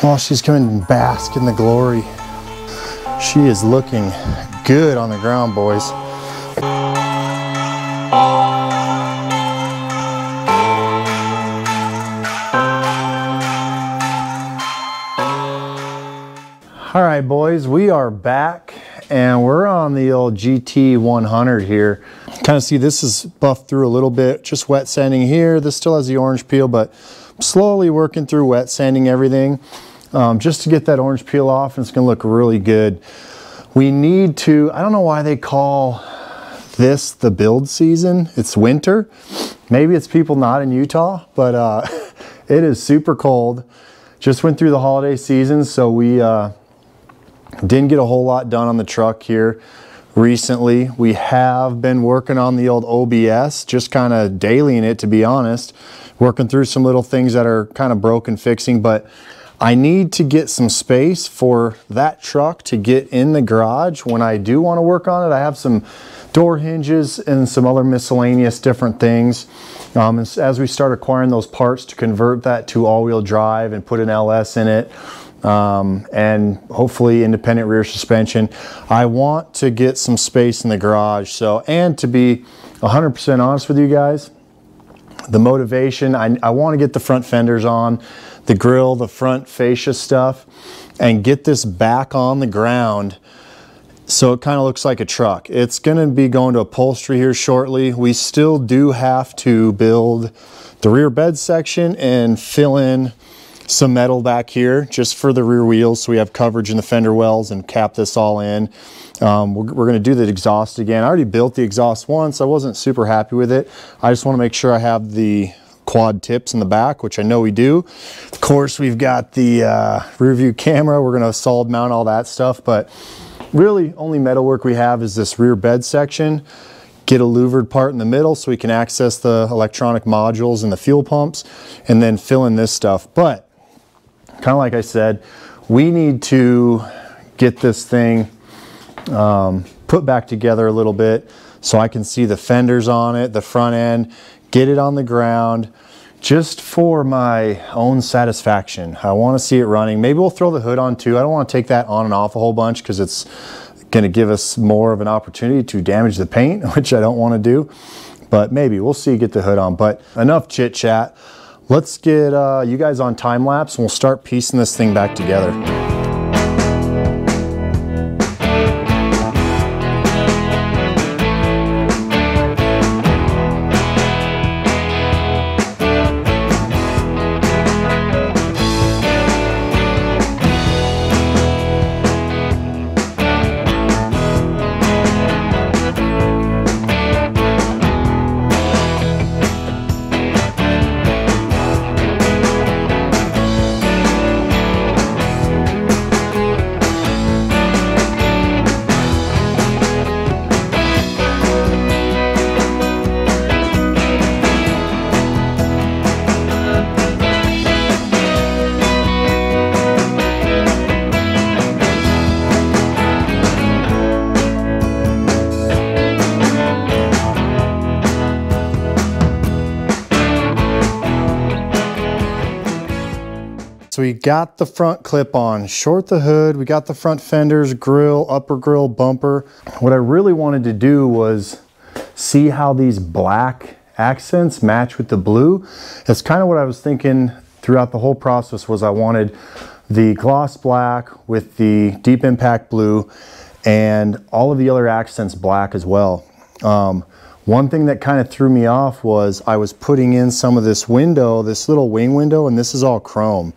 While she's coming to bask in the glory, she is looking good on the ground, boys. All right, boys, we are back and we're on the old GT 100 here. Kind of see this is buffed through a little bit, just wet sanding here. This still has the orange peel, but I'm slowly working through wet sanding everything just to get that orange peel off, and it's gonna look really good. We need to, I don't know why they call this the build season. It's winter. Maybe it's people not in Utah, but it is super cold. Just went through the holiday season, so we didn't get a whole lot done on the truck here recently. We have been working on the old OBS, just kind of dailying it, to be honest, working through some little things that are kind of broken, fixing, but I need to get some space for that truck to get in the garage when I do want to work on it. I have some door hinges and some other miscellaneous different things. As we start acquiring those parts to convert that to all-wheel drive and put an LS in it, and hopefully independent rear suspension, I want to get some space in the garage. So, and to be 100% honest with you guys, the motivation, I want to get the front fenders on, the grill, the front fascia stuff, and get this back on the ground so it kind of looks like a truck. It's going to be going to upholstery here shortly. We still do have to build the rear bed section and fill in some metal back here just for the rear wheels so we have coverage in the fender wells and cap this all in. We're going to do the exhaust again. I already built the exhaust once. I wasn't super happy with it. I just want to make sure I have the quad tips in the back, which I know we do. Of course, we've got the rear view camera. We're going to solid mount all that stuff, but really only metalwork we have is this rear bed section. Get a louvered part in the middle so we can access the electronic modules and the fuel pumps, and then fill in this stuff. But kind of like I said, we need to get this thing put back together a little bit so I can see the fenders on it, the front end, get it on the ground, just for my own satisfaction. I want to see it running. Maybe we'll throw the hood on too. I don't want to take that on and off a whole bunch because it's going to give us more of an opportunity to damage the paint, which I don't want to do. But maybe we'll see, get the hood on. But enough chit chat. Let's get you guys on time lapse and we'll start piecing this thing back together. So we got the front clip on, short the hood, we got the front fenders, grill, upper grill, bumper. What I really wanted to do was see how these black accents match with the blue. That's kind of what I was thinking throughout the whole process. Was I wanted the gloss black with the deep impact blue and all of the other accents black as well. One thing that kind of threw me off was I was putting in some of this window, this little wing window, and this is all chrome.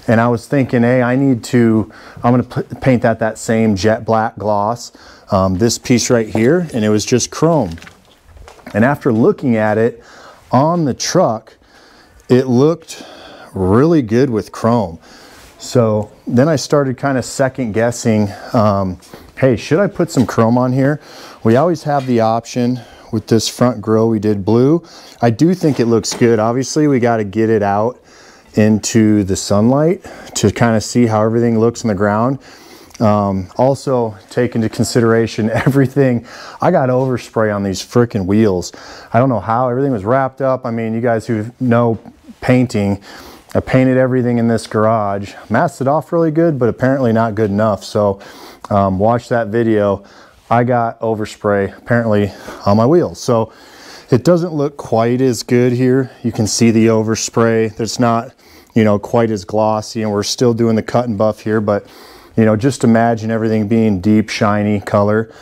And I was thinking, hey, I'm going to paint that same jet black gloss, this piece right here, and it was just chrome. And after looking at it on the truck, it looked really good with chrome. So then I started kind of second guessing, hey, should I put some chrome on here? We always have the option. With this front grille, we did blue. I do think it looks good. Obviously, we got to get it out into the sunlight to kind of see how everything looks on the ground. Also take into consideration everything. I got overspray on these freaking wheels. I don't know how everything was wrapped up. I mean, you guys who know painting. I painted everything in this garage, masked it off really good, but apparently not good enough. So watch that video. I got overspray apparently on my wheels. So it doesn't look quite as good here. You can see the overspray. It's not, you know, quite as glossy, and we're still doing the cut and buff here, but you know, just imagine everything being deep, shiny color.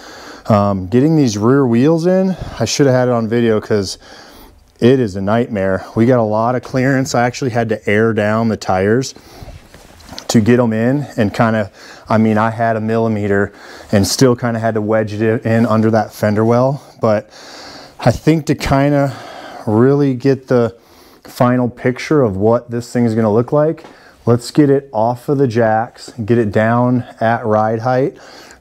Getting these rear wheels in, I should have had it on video because it is a nightmare. We got a lot of clearance. I actually had to air down the tires to get them in, and kind of, I mean, I had a millimeter and still kind of had to wedge it in under that fender well. But I think to kind of really get the final picture of what this thing is going to look like, let's get it off of the jacks, get it down at ride height,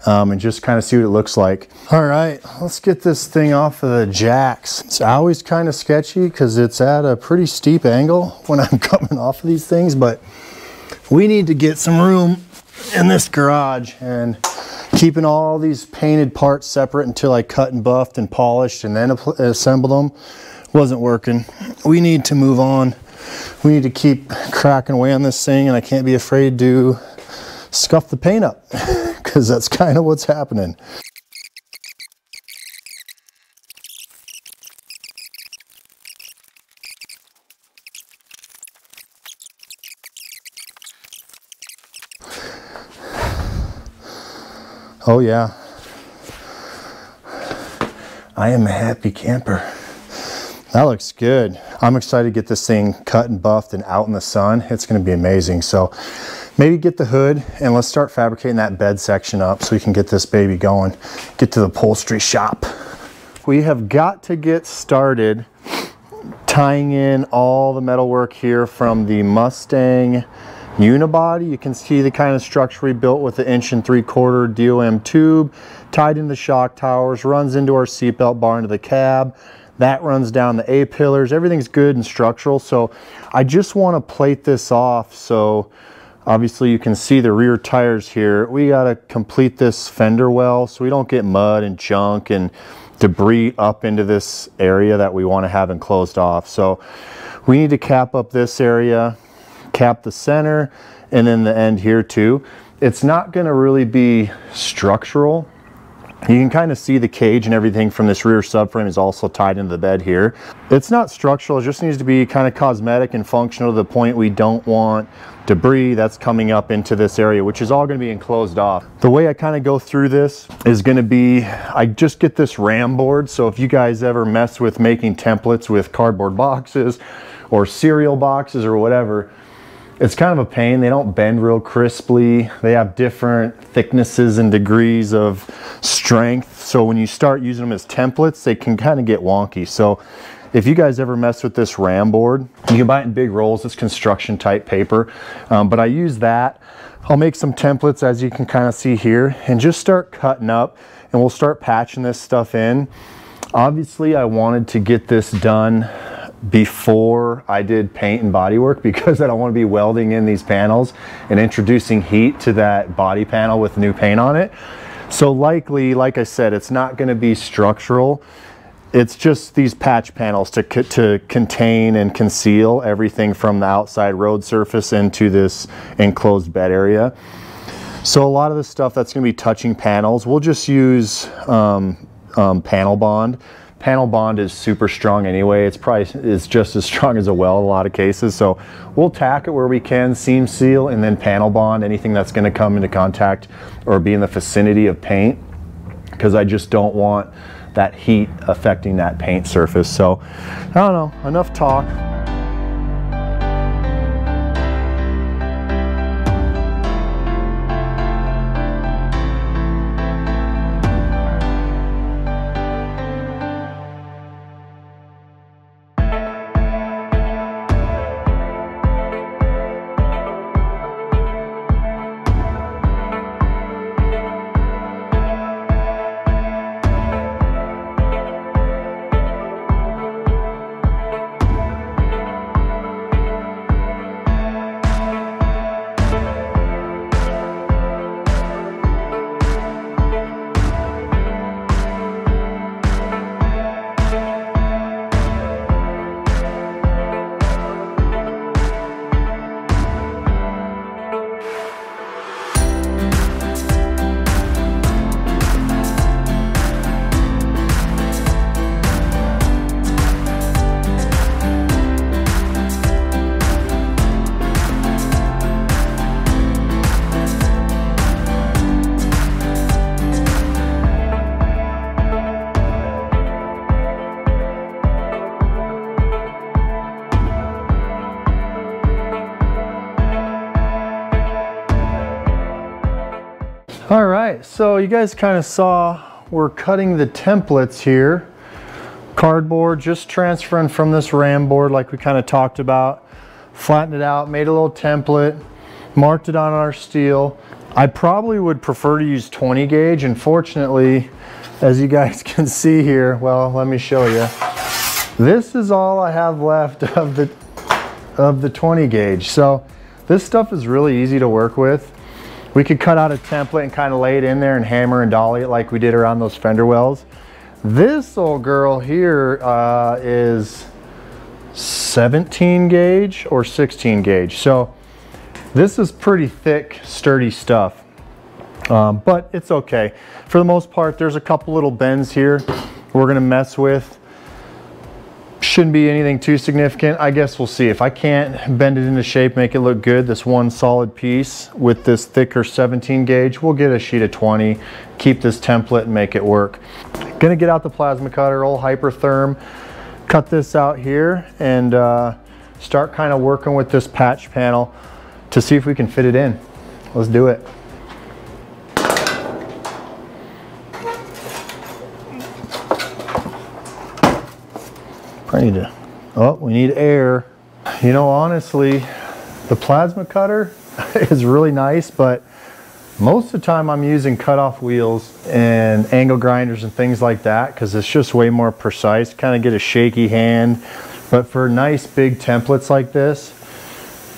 and just kind of see what it looks like. All right, let's get this thing off of the jacks. It's always kind of sketchy because it's at a pretty steep angle when I'm coming off of these things, but we need to get some room in this garage, and keeping all these painted parts separate until I cut and buffed and polished and then assembled them wasn't working. We need to move on. We need to keep cracking away on this thing, and I can't be afraid to scuff the paint up because that's kind of what's happening. Oh yeah, I am a happy camper. That looks good. I'm excited to get this thing cut and buffed and out in the sun. It's going to be amazing. So maybe get the hood and let's start fabricating that bed section up so we can get this baby going, get to the upholstery shop. We have got to get started tying in all the metalwork here from the Mustang Unibody. You can see the kind of structure we built with the 1 3/4 DOM tube, tied into the shock towers, runs into our seatbelt bar into the cab. That runs down the A-pillars. Everything's good and structural. So I just want to plate this off. So obviously you can see the rear tires here. We got to complete this fender well so we don't get mud and junk and debris up into this area that we want to have enclosed off. So we need to cap up this area, cap the center, and then the end here too. It's not going to really be structural. You can kind of see the cage and everything from this rear subframe is also tied into the bed here. It's not structural, it just needs to be kind of cosmetic and functional to the point we don't want debris that's coming up into this area, which is all going to be enclosed off. The way I kind of go through this is going to be, I just get this RAM board. So if you guys ever mess with making templates with cardboard boxes or cereal boxes or whatever, it's kind of a pain. They don't bend real crisply. They have different thicknesses and degrees of strength. So when you start using them as templates, they can kind of get wonky. So if you guys ever mess with this RAM board, you can buy it in big rolls. It's construction type paper, but I use that. I'll make some templates as you can kind of see here and just start cutting up, and we'll start patching this stuff in. Obviously I wanted to get this done before I did paint and body work because I don't want to be welding in these panels and introducing heat to that body panel with new paint on it. So likely, like I said, it's not going to be structural. It's just these patch panels to contain and conceal everything from the outside road surface into this enclosed bed area. So a lot of the stuff that's going to be touching panels, we'll just use panel bond. Panel bond is super strong anyway. It's just as strong as a weld in a lot of cases. So we'll tack it where we can, seam seal, and then panel bond anything that's going to come into contact or be in the vicinity of paint, because I just don't want that heat affecting that paint surface. So I don't know, enough talk. All right, so you guys kind of saw we're cutting the templates here. Cardboard, just transferring from this ram board like we kind of talked about. Flattened it out, made a little template, marked it on our steel. I probably would prefer to use 20 gauge. Unfortunately, as you guys can see here, well, let me show you. This is all I have left of the 20 gauge. So this stuff is really easy to work with. We could cut out a template and kind of lay it in there and hammer and dolly it like we did around those fender wells. This old girl here is 17 gauge or 16 gauge. So this is pretty thick, sturdy stuff, but it's okay. For the most part, there's a couple little bends here we're gonna mess with. Shouldn't be anything too significant. I guess we'll see. If I can't bend it into shape, make it look good, this one solid piece with this thicker 17 gauge, we'll get a sheet of 20, keep this template and make it work. Gonna get out the plasma cutter, old Hypertherm, cut this out here and start kind of working with this patch panel to see if we can fit it in. Let's do it. We need air. You know, honestly, the plasma cutter is really nice, but most of the time I'm using cutoff wheels and angle grinders and things like that because it's just way more precise. Kind of get a shaky hand, but for nice big templates like this,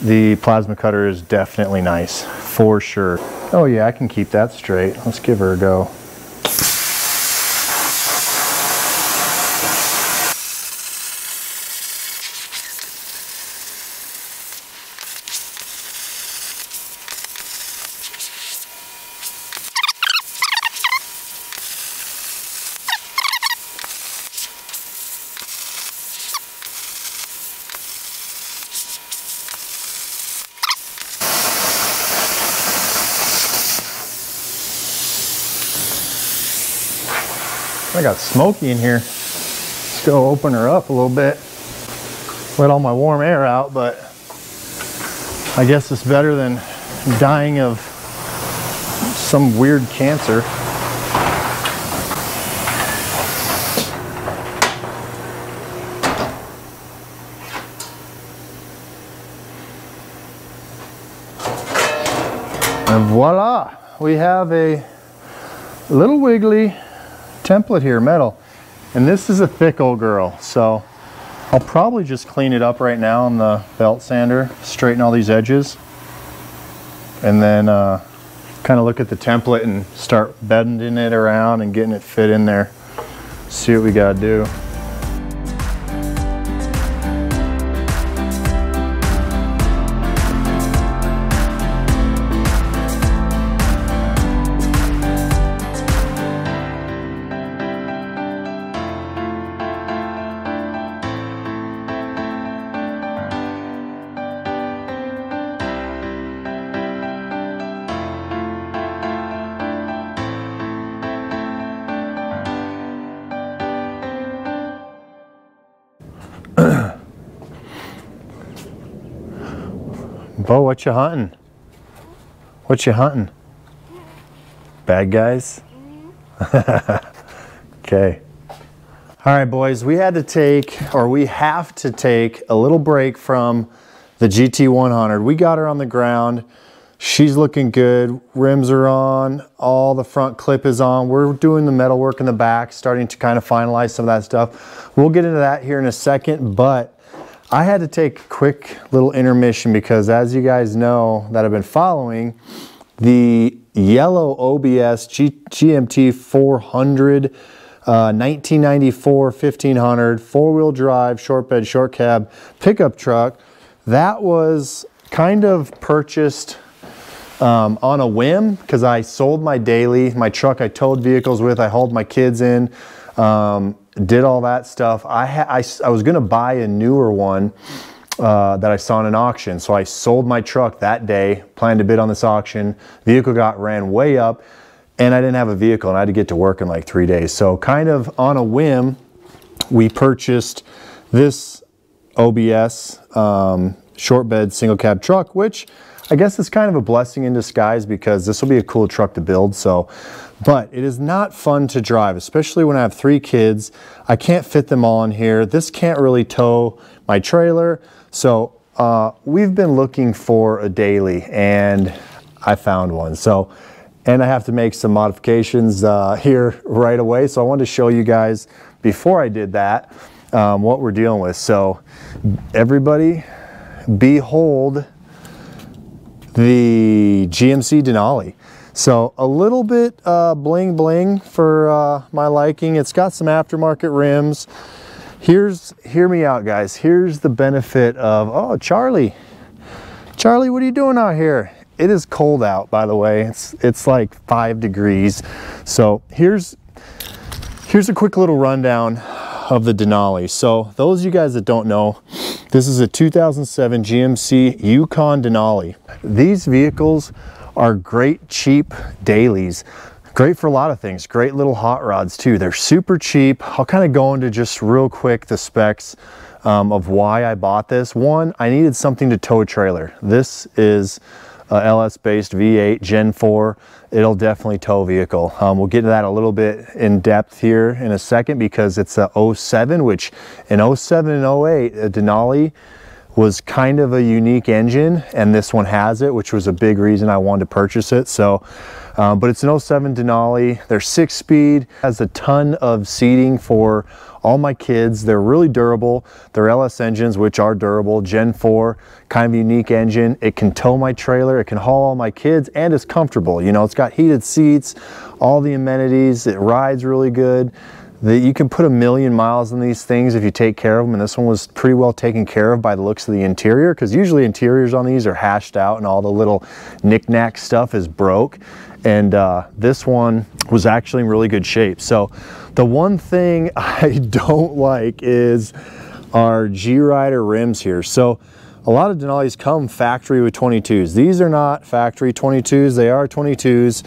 the plasma cutter is definitely nice, for sure. Oh yeah, I can keep that straight. Let's give her a go. I got smoky in here. Let's go open her up a little bit. Let all my warm air out, but I guess it's better than dying of some weird cancer. And voila, we have a little wiggly template here, metal, and this is a thick old girl, so I'll probably just clean it up right now on the belt sander, straighten all these edges, and then kind of look at the template and start bending it around and getting it fit in there. See what we gotta do. Bo, what you hunting? What you hunting? Bad guys? Okay. All right, boys, we have to take a little break from the GT100. We got her on the ground. She's looking good. Rims are on. All the front clip is on. We're doing the metal work in the back, starting to kind of finalize some of that stuff. We'll get into that here in a second, but I had to take a quick little intermission because, as you guys know that have been following, the yellow OBS GMT 400 1994 1500 four-wheel drive short bed short cab pickup truck, that was kind of purchased on a whim because I sold my daily, my truck I towed vehicles with, I hauled my kids in, did all that stuff. I was gonna buy a newer one that I saw in an auction. So I sold my truck that day, planned to bid on this auction. Vehicle ran way up and I didn't have a vehicle and I had to get to work in like 3 days. So kind of on a whim, we purchased this OBS short bed single cab truck, which I guess it's kind of a blessing in disguise because this will be a cool truck to build. So, but it is not fun to drive, especially when I have 3 kids. I can't fit them all in here. This can't really tow my trailer. So we've been looking for a daily and I found one. So, and I have to make some modifications here right away. So I wanted to show you guys before I did that what we're dealing with. So everybody behold the GMC Denali. So a little bit bling bling for my liking. It's got some aftermarket rims. Hear me out, guys. Here's the benefit of, oh, Charlie, what are you doing out here? It is cold out, by the way. It's like 5 degrees. So here's a quick little rundown of the Denali. So those of you guys that don't know, this is a 2007 GMC Yukon Denali. These vehicles are great cheap dailies. Great for a lot of things. Great little hot rods too. They're super cheap. I'll kind of go into just real quick the specs of why I bought this. One, I needed something to tow a trailer. This is a LS based V8 Gen 4. It'll definitely tow a vehicle. We'll get to that a little bit in depth here in a second because it's a 07, which in 07 and 08, a Denali was kind of a unique engine, and this one has it, which was a big reason I wanted to purchase it. So, but it's an 07 Denali. They're 6-speed, has a ton of seating for all my kids. They're really durable. They're LS engines, which are durable. Gen 4, kind of unique engine. It can tow my trailer, it can haul all my kids, and it's comfortable. You know, it's got heated seats, all the amenities. It rides really good. You can put 1,000,000 miles in these things if you take care of them, and this one was pretty well taken care of by the looks of the interior, because usually interiors on these are hashed out and all the little knick-knack stuff is broke, and this one was actually in really good shape. So the one thing I don't like is our G-Rider rims here. So a lot of Denalis come factory with 22s. These are not factory 22s, they are 22s.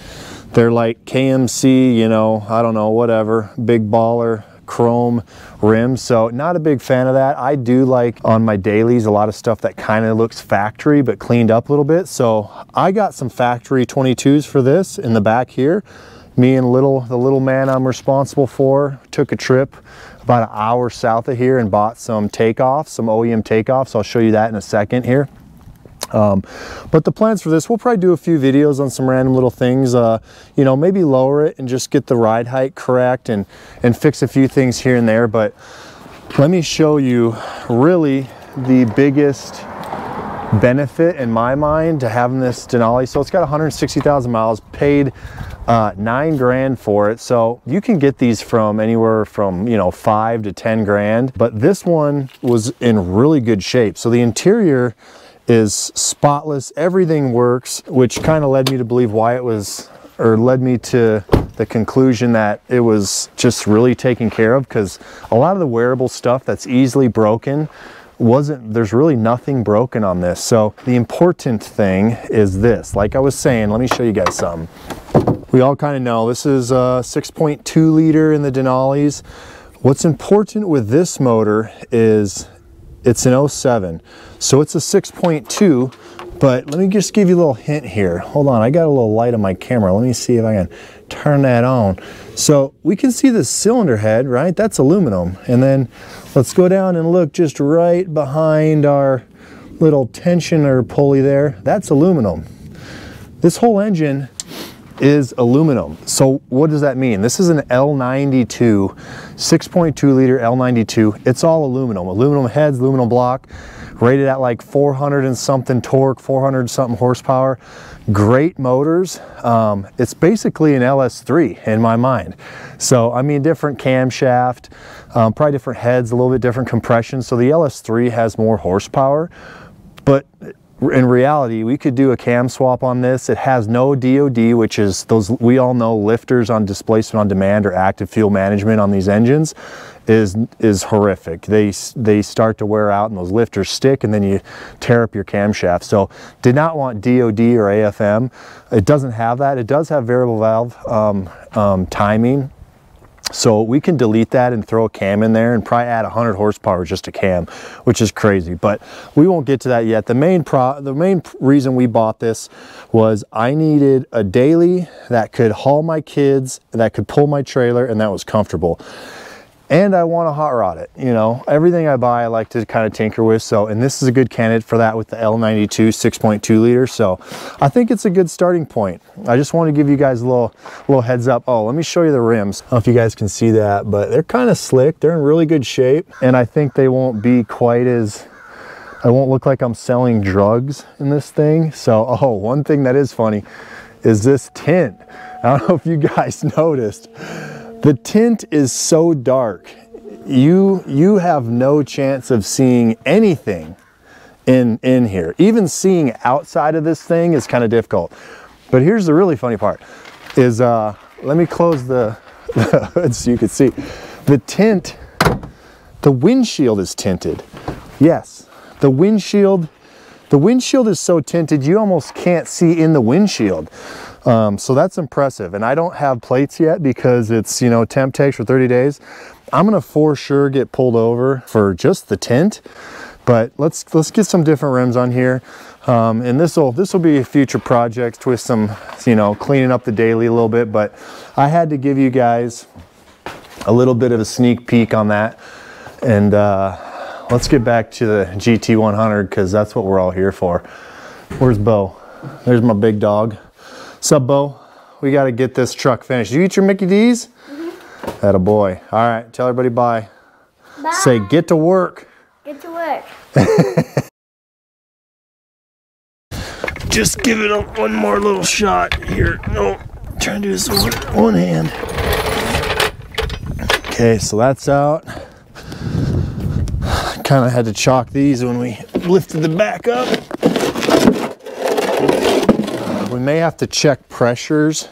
They're like KMC, you know, I don't know, whatever, big baller chrome rims. So not a big fan of that. I do like on my dailies a lot of stuff that kind of looks factory but cleaned up a little bit. So I got some factory 22s for this in the back here. Me and the little man I'm responsible for took a trip about an hour south of here and bought some takeoffs, some OEM takeoffs. I'll show you that in a second here. But the plans for this, we'll probably do a few videos on some random little things, you know, maybe lower it and just get the ride height correct and fix a few things here and there. But let me show you really the biggest benefit in my mind to having this Denali. So it's got 160,000 miles, paid $9 grand for it. So you can get these from anywhere from, you know, 5 to 10 grand, but this one was in really good shape. So the interior is spotless, everything works, which kind of led me to believe why it was, or led me to the conclusion that it was just really taken care of, because a lot of the wearable stuff that's easily broken there's really nothing broken on this. So the important thing is this, like I was saying, let me show you guys something. We all kind of know this is a 6.2 liter in the Denalis. What's important with this motor is it's an 07, so it's a 6.2, but let me just give you a little hint here. Hold on, I got a little light on my camera. Let me see if I can turn that on. So we can see the cylinder head, right? That's aluminum. And then let's go down and look just right behind our little tensioner pulley there. That's aluminum. This whole engine is aluminum. So what does that mean? This is an L92, 6.2 liter L92. It's all aluminum. Aluminum heads, aluminum block, rated at like 400 and something torque, 400 something horsepower. Great motors. It's basically an LS3 in my mind. So I mean, different camshaft, probably different heads, a little bit different compression. So the LS3 has more horsepower, but in reality, we could do a cam swap on this. It has no DOD, which is those, we all know lifters on displacement on demand or active fuel management on these engines is horrific. They start to wear out and those lifters stick and then you tear up your camshaft. So did not want DOD or AFM. It doesn't have that. It does have variable valve timing. So we can delete that and throw a cam in there and probably add 100 horsepower just a cam, which is crazy, but we won't get to that yet. The main reason we bought this was I needed a daily that could haul my kids, that could pull my trailer, and that was comfortable. And I want to hot rod it, you know. Everything I buy I like to kind of tinker with, so, and this is a good candidate for that with the L92 6.2 liter, so I think it's a good starting point. I just want to give you guys a little heads up. Oh, let me show you the rims. I don't know if you guys can see that, but they're kind of slick. They're in really good shape, and I think they won't be quite as, I won't look like I'm selling drugs in this thing. So, oh, one thing that is funny is this tint. I don't know if you guys noticed. The tint is so dark, you have no chance of seeing anything in here. Even seeing outside of this thing is kind of difficult. But here's the really funny part, is let me close the hood so you can see. The tint, the windshield is tinted. Yes, the windshield is so tinted you almost can't see in the windshield. So that's impressive, and I don't have plates yet because it's, you know, temp takes for 30 days. I'm gonna for sure get pulled over for just the tint, but let's get some different rims on here, and this will be a future project with some, you know, cleaning up the daily a little bit. But I had to give you guys a little bit of a sneak peek on that, and let's get back to the GT100 because that's what we're all here for. Where's Bo? There's my big dog. Sup, Bo? We got to get this truck finished. Did you eat your Mickey D's? Mm-hmm. Atta boy. All right, tell everybody bye. Bye. Say get to work. Get to work. Just give it one more little shot here. No, I'm trying to do this with one hand. Okay, so that's out. Kind of had to chalk these when we lifted the back up. We may have to check pressures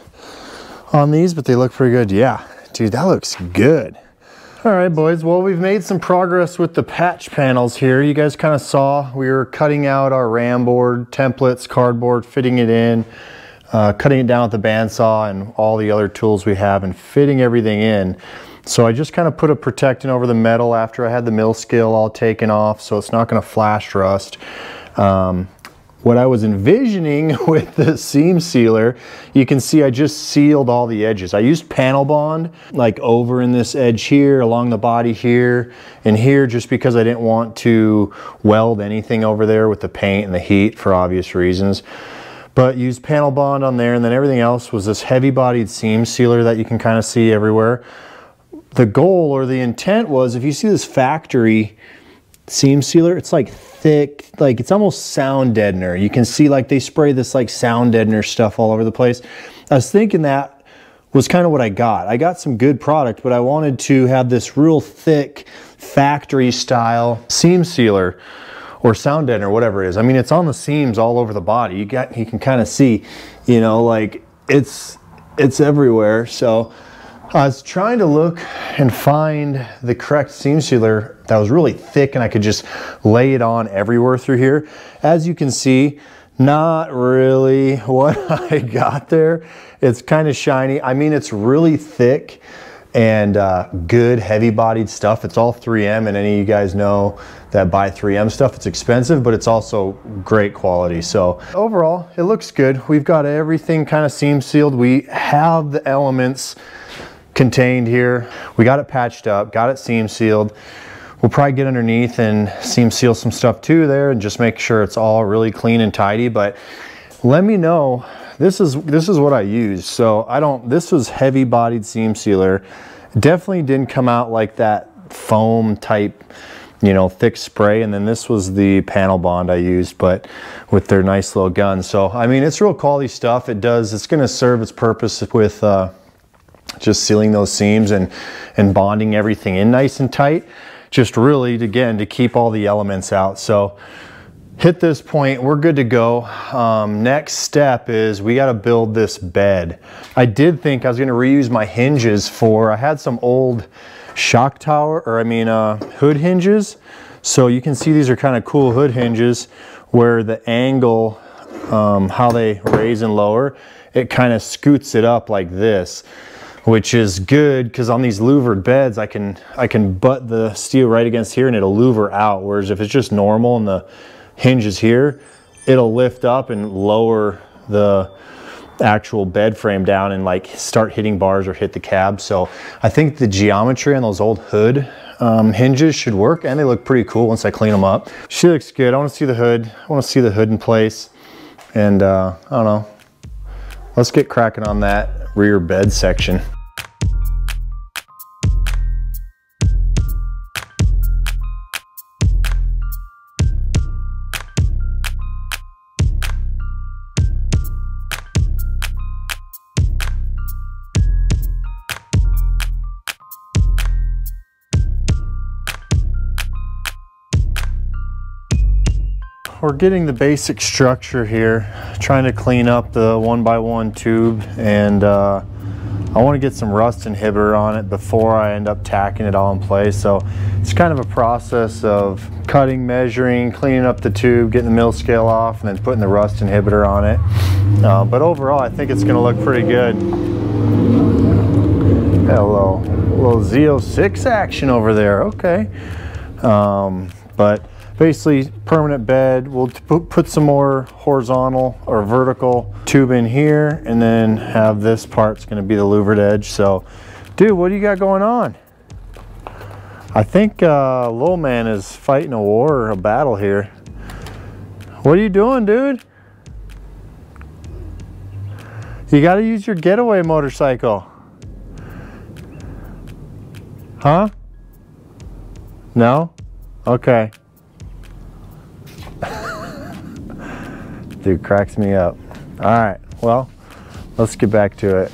on these, but they look pretty good. Yeah, dude, that looks good. All right, boys, well, we've made some progress with the patch panels here. You guys kind of saw we were cutting out our RAM board, templates, cardboard, fitting it in, cutting it down with the bandsaw and all the other tools we have, and fitting everything in. So I just kind of put a protectant over the metal after I had the mill scale all taken off, so it's not going to flash rust. What I was envisioning with the seam sealer, you can see I just sealed all the edges. I used panel bond like over in this edge here, along the body here, and here, just because I didn't want to weld anything over there with the paint and the heat for obvious reasons. But used panel bond on there, and then everything else was this heavy bodied seam sealer that you can kind of see everywhere. The goal or the intent was, if you see this factory seam sealer, it's like thick, like it's almost sound deadener. You can see like they spray this like sound deadener stuff all over the place. I was thinking that was kind of what I got. I got some good product, but I wanted to have this real thick factory style seam sealer or sound deadener, whatever it is. I mean, it's on the seams all over the body. You can kind of see, you know, like it's everywhere. So I was trying to look and find the correct seam sealer that was really thick and I could just lay it on everywhere through here. As you can see, not really what I got there. It's kind of shiny. I mean, it's really thick and good heavy bodied stuff. It's all 3M, and any of you guys know that buy 3M stuff, it's expensive, but it's also great quality. So overall, it looks good. We've got everything kind of seam sealed. We have the elements contained here. We got it patched up, got it seam sealed. We'll probably get underneath and seam seal some stuff too there and just make sure it's all really clean and tidy. But let me know, this is what I used. So this was heavy bodied seam sealer. Definitely didn't come out like that foam type, you know, thick spray. And then this was the panel bond I used, but with their nice little gun. So I mean, it's real quality stuff. It's going to serve its purpose with just sealing those seams and bonding everything in nice and tight, just really, again, to keep all the elements out. So hit this point, we're good to go. Next step is we got to build this bed. I did think I was going to reuse my hinges I had some old shock tower, or I mean hood hinges. So you can see these are kind of cool hood hinges where the angle, how they raise and lower, it kind of scoots it up like this. which is good because on these louvered beds, I can butt the steel right against here and it'll louver out. Whereas if it's just normal and the hinge is here, it'll lift up and lower the actual bed frame down and like start hitting bars or hit the cab. So I think the geometry on those old hood hinges should work, and they look pretty cool once I clean them up. She looks good. I want to see the hood. I want to see the hood in place, and I don't know. Let's get cracking on that rear bed section. We're getting the basic structure here, trying to clean up the 1x1 tube, and I want to get some rust inhibitor on it before I end up tacking it all in place. So it's kind of a process of cutting, measuring, cleaning up the tube, getting the mill scale off, and then putting the rust inhibitor on it. But overall, I think it's going to look pretty good. Hello, a little Z06 action over there. Okay, but basically permanent bed. We'll put some more horizontal or vertical tube in here, and then have this part's going to be the louvered edge. So dude, what do you got going on? I think little man is fighting a war or a battle here. What are you doing, dude? You got to use your getaway motorcycle. Huh? No? Okay. Dude cracks me up. All right, well, let's get back to it.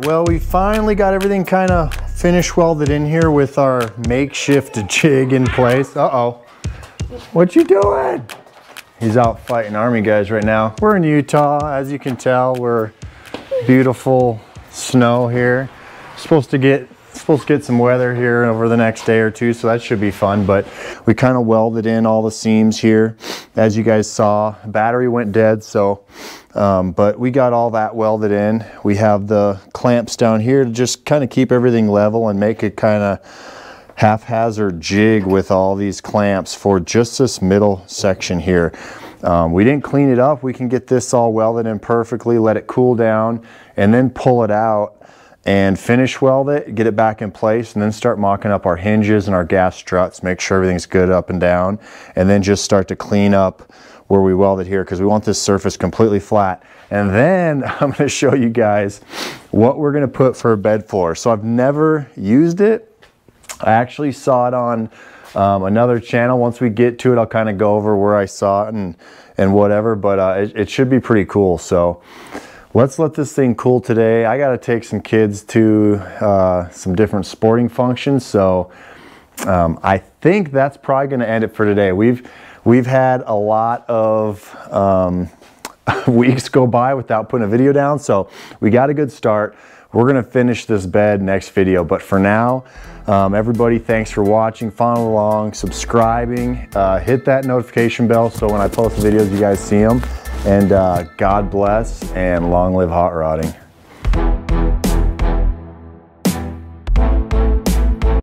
Well, we finally got everything kind of finish welded in here with our makeshift jig in place. Uh-oh. What you doing? He's out fighting army guys right now. We're in Utah. As you can tell, we're beautiful snow here. Supposed to get some weather here over the next day or two, so that should be fun. But we kind of welded in all the seams here. As you guys saw, battery went dead, so but we got all that welded in. We have the clamps down here to just kind of keep everything level and make it kind of haphazard jig with all these clamps for just this middle section here. We didn't clean it up. We can get this all welded in perfectly, let it cool down, and then pull it out and finish weld it, get it back in place, and then start mocking up our hinges and our gas struts, make sure everything's good up and down, and then just start to clean up where we welded here, because we want this surface completely flat. And then I'm going to show you guys what we're going to put for a bed floor. So I've never used it. I actually saw it on another channel. Once we get to it, I'll kind of go over where I saw it and whatever, but it should be pretty cool. So let's let this thing cool today. I got to take some kids to some different sporting functions, so I think that's probably going to end it for today. We've had a lot of weeks go by without putting a video down, so we got a good start. We're going to finish this bed next video, but for now, everybody, thanks for watching, following along, subscribing, hit that notification bell so when I post videos you guys see them, and God bless and long live hot rodding.